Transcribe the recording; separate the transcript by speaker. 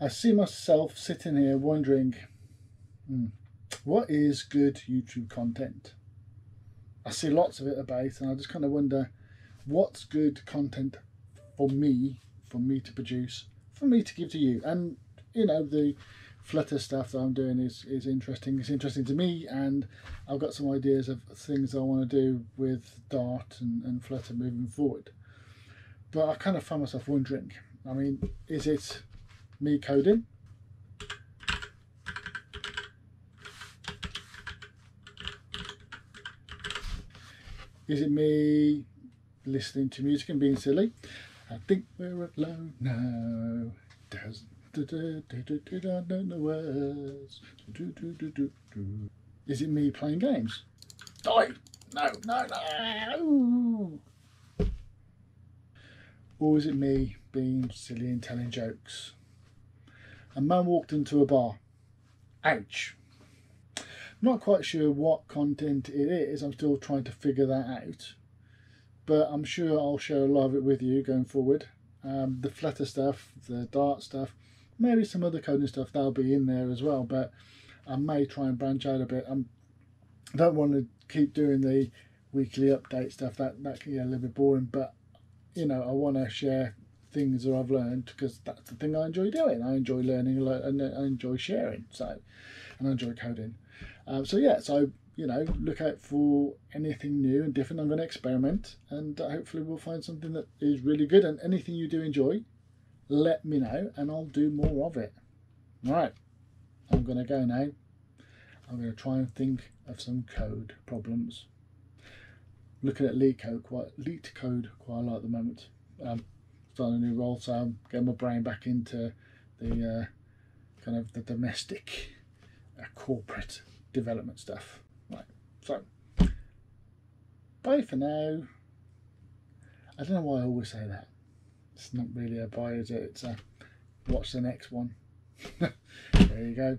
Speaker 1: I see myself sitting here wondering, what is good YouTube content? I see lots of it about, and I just kind of wonder, what's good content for me to produce, for me to give to you? And you know, the flutter stuff that I'm doing is interesting. It's interesting to me, and I've got some ideas of things I want to do with Dart and flutter moving forward. But I kind of find myself wondering, I mean, is it me coding? Is it me listening to music and being silly? I think we're alone now. I don't know words. Is it me playing games? Die! No! Or is it me being silly and telling jokes? A man walked into a bar. Ouch! Not quite sure what content it is. I'm still trying to figure that out. But I'm sure I'll share a lot of it with you going forward. The flutter stuff, the Dart stuff, maybe some other coding stuff, that'll be in there as well. But I may try and branch out a bit. I don't want to keep doing the weekly update stuff. That can get a little bit boring. But you know, I want to share things that I've learned, because that's the thing I enjoy doing. I enjoy learning a lot, and I enjoy sharing. And I enjoy coding. So you know, look out for anything new and different. I'm going to experiment, and hopefully we'll find something that is really good. And anything you do enjoy, let me know, and I'll do more of it. All right, I'm going to go now. I'm going to try and think of some code problems. Looking at leak code quite a lot at the moment. Starting a new role, so I'm getting my brain back into the kind of the domestic corporate development stuff. Right, so bye for now. I don't know why I always say that. It's not really a bye, is it? It's a watch the next one. There you go.